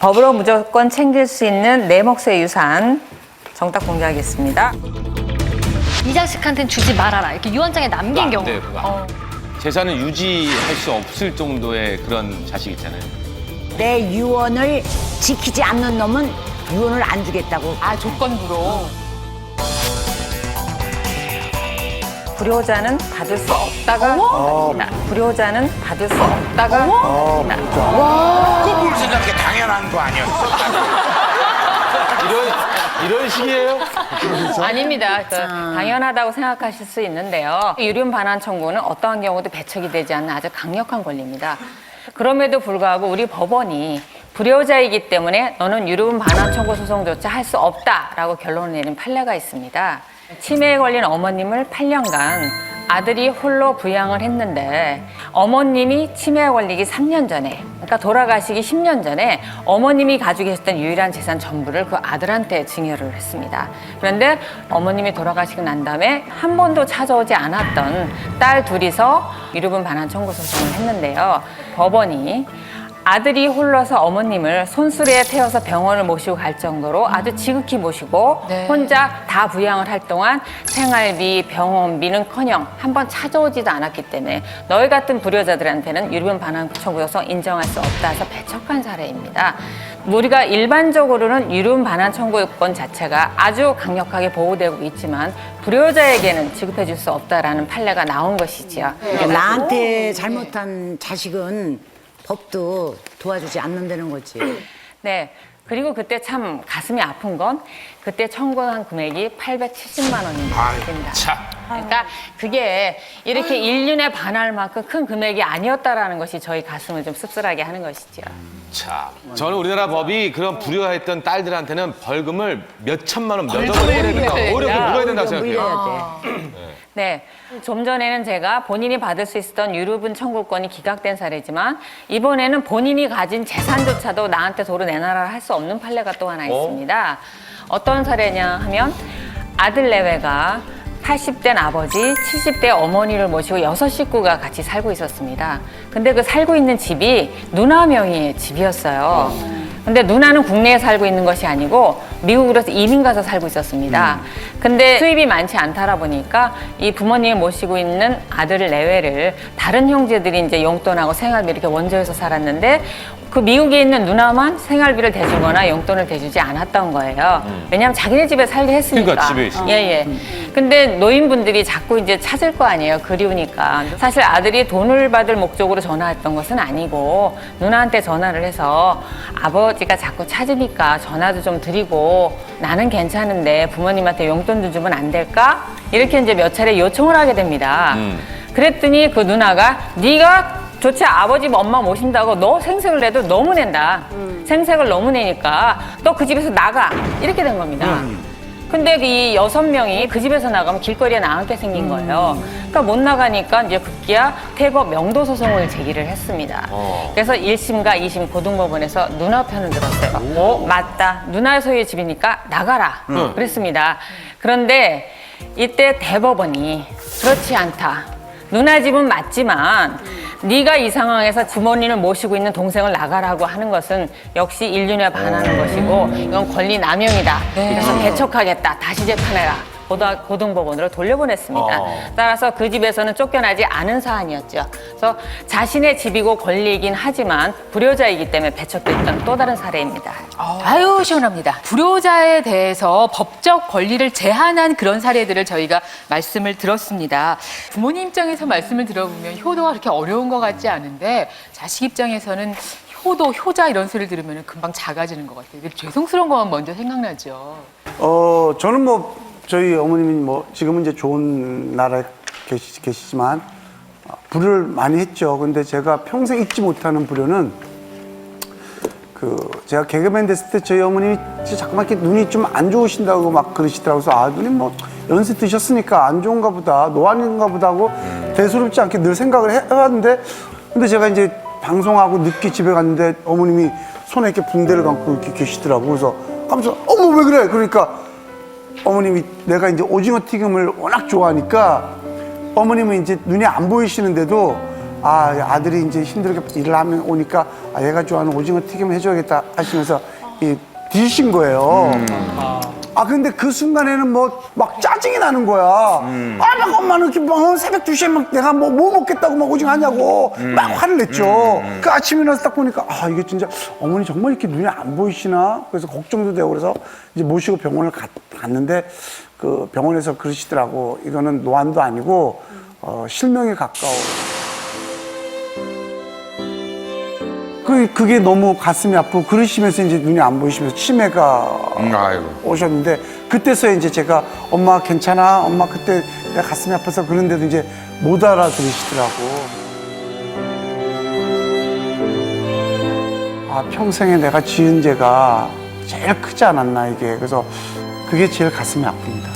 법으로 무조건 챙길 수 있는 내 몫의 유산 정답 공개하겠습니다. 이 자식한테는 주지 말아라. 이렇게 유언장에 남긴 경우. 네, 그거. 재산을 유지할 수 없을 정도의 그런 자식 있잖아요. 내 유언을 지키지 않는 놈은 유언을 안 주겠다고. 아, 조건부로. 불효자는 받을 수 없다가 합니다. 불효자는 받을 수 없다가 합니다. 그뭘 생각해? 당연한 거 아니었어? 이런 식이에요? 아닙니다. 당연하다고 생각하실 수 있는데요. 유륜 반환 청구는 어떠한 경우도 배척이 되지 않는 아주 강력한 권리입니다. 그럼에도 불구하고 우리 법원이 불효자이기 때문에 너는 유륜 반환 청구 소송조차 할 수 없다라고 결론을 내린 판례가 있습니다. 치매에 걸린 어머님을 8년간 아들이 홀로 부양을 했는데 어머님이 치매에 걸리기 3년 전에, 그러니까 돌아가시기 10년 전에 어머님이 가지고 계셨던 유일한 재산 전부를 그 아들한테 증여를 했습니다. 그런데 어머님이 돌아가시고 난 다음에 한 번도 찾아오지 않았던 딸 둘이서 유류분 반환 청구 소송을 했는데요. 법원이 아들이 홀로서 어머님을 손수레에 태워서 병원을 모시고 갈 정도로 아주 지극히 모시고 혼자 다 부양을 할 동안 생활비, 병원비는커녕 한 번 찾아오지도 않았기 때문에 너희 같은 불효자들한테는 유류분 반환 청구 소송 인정할 수 없다 해서 배척한 사례입니다. 우리가 일반적으로는 유류분 반환 청구권 자체가 아주 강력하게 보호되고 있지만 불효자에게는 지급해 줄 수 없다라는 판례가 나온 것이지요. 나한테 잘못한 자식은 법도 도와주지 않는다는 거지. 네. 그리고 그때 참 가슴이 아픈 건 그때 청구한 금액이 870만 원입니다. 그러니까 그게 이렇게 인륜에 반할 만큼 큰 금액이 아니었다라는 것이 저희 가슴을 좀 씁쓸하게 하는 것이죠. 자, 저는 우리나라 법이 그런 불효했던 딸들한테는 벌금을 몇 천만 원, 몇 억을 물어야 된다. 어렵게 물어야 된다고 생각해요. 네. 좀 전에는 제가 본인이 받을 수 있었던 유류분 청구권이 기각된 사례지만 이번에는 본인이 가진 재산조차도 나한테 도로 내놔라 할 수 없는 판례가 또 하나 있습니다. 어떤 사례냐 하면 아들 내외가 80대 아버지, 70대 어머니를 모시고 6식구가 같이 살고 있었습니다. 근데 그 살고 있는 집이 누나 명의의 집이었어요. 근데 누나는 국내에 살고 있는 것이 아니고 미국으로 이민 가서 살고 있었습니다. 근데 수입이 많지 않다 보니까 이 부모님을 모시고 있는 아들 내외를 다른 형제들이 이제 용돈하고 생활비 이렇게 원조해서 살았는데 그 미국에 있는 누나만 생활비를 대주거나 용돈을 대주지 않았던 거예요. 왜냐하면 자기네 집에 살게 했으니까. 그러니까 집에 있으니까. 예. 근데 노인분들이 자꾸 이제 찾을 거 아니에요. 그리우니까. 사실 아들이 돈을 받을 목적으로 전화했던 것은 아니고 누나한테 전화를 해서 아버지가 자꾸 찾으니까 전화도 좀 드리고 나는 괜찮은데 부모님한테 용돈 좀 주면 안 될까? 이렇게 이제 몇 차례 요청을 하게 됩니다. 그랬더니 그 누나가 네가 도대체 아버지 엄마 모신다고 너 생색을 내도 너무 낸다. 생색을 너무 내니까 너 그 집에서 나가. 이렇게 된 겁니다. 근데 이 6명이 그 집에서 나가면 길거리에 나앉게 생긴 거예요. 그러니까 못 나가니까 이제 급기야 태거 명도 소송을 제기를 했습니다. 그래서 1심과 2심 고등법원에서 누나 편을 들었어요. 맞다. 누나 소유의 집이니까 나가라. 그랬습니다. 그런데 이때 대법원이 그렇지 않다. 누나 집은 맞지만 네가 이 상황에서 부모님을 모시고 있는 동생을 나가라고 하는 것은 역시 인륜에 반하는 것이고 이건 권리 남용이다. 그래서 배척하겠다. 다시 재판해라. 고등법원으로 돌려보냈습니다. 따라서 그 집에서는 쫓겨나지 않은 사안이었죠. 그래서 자신의 집이고 권리이긴 하지만 불효자이기 때문에 배척됐던 또 다른 사례입니다. 아유, 시원합니다. 불효자에 대해서 법적 권리를 제한한 그런 사례들을 저희가 말씀을 들었습니다. 부모님 입장에서 말씀을 들어보면 효도가 그렇게 어려운 것 같지 않은데 자식 입장에서는 효도, 효자 이런 소리를 들으면 금방 작아지는 것 같아요. 죄송스러운 것만 먼저 생각나죠. 저는 뭐 저희 어머님이 뭐 지금은 이제 좋은 나라에 계시지만 불효를 많이 했죠. 근데 제가 평생 잊지 못하는 불효는 제가 개그맨 됐을 때 저희 어머님이 자꾸만 이렇게 눈이 좀 안 좋으신다고 막 그러시더라고요. 그래서 누님 뭐 연세 드셨으니까 안 좋은가 보다, 노안인가 보다 하고 대수롭지 않게 늘 생각을 해왔는데 근데 제가 이제 방송하고 늦게 집에 갔는데 어머님이 손에 이렇게 붕대를 감고 이렇게 계시더라고요. 그래서 깜짝 어머 왜 그래? 그러니까 어머님이 내가 이제 오징어 튀김을 워낙 좋아하니까 어머님은 이제 눈이 안 보이시는데도 아들이 이제 힘들게 일을 하면 오니까 얘가 좋아하는 오징어 튀김 해줘야겠다 하시면서 뒤지신 거예요. 근데 그 순간에는 막 짜증이 나는 거야. 막 엄마는 이렇게 막 새벽 2시에 막 내가 뭐 먹겠다고 막 오징어 하냐고 막 화를 냈죠. 그 아침에 일어나서 딱 보니까 이게 진짜 어머니 정말 이렇게 눈이 안 보이시나? 그래서 걱정도 되고 그래서 이제 모시고 병원을 갔는데 그 병원에서 그러시더라고. 이거는 노안도 아니고 실명에 가까워. 그게 너무 가슴이 아프고 그러시면서 이제 눈이 안 보이시면서 치매가 아이고. 오셨는데 그때서야 이제 제가 엄마 괜찮아? 엄마 그때 내가 가슴이 아파서 그런데도 이제 못 알아들으시더라고. 평생에 내가 지은 죄가 제일 크지 않았나 이게. 그래서 그게 제일 가슴이 아픕니다.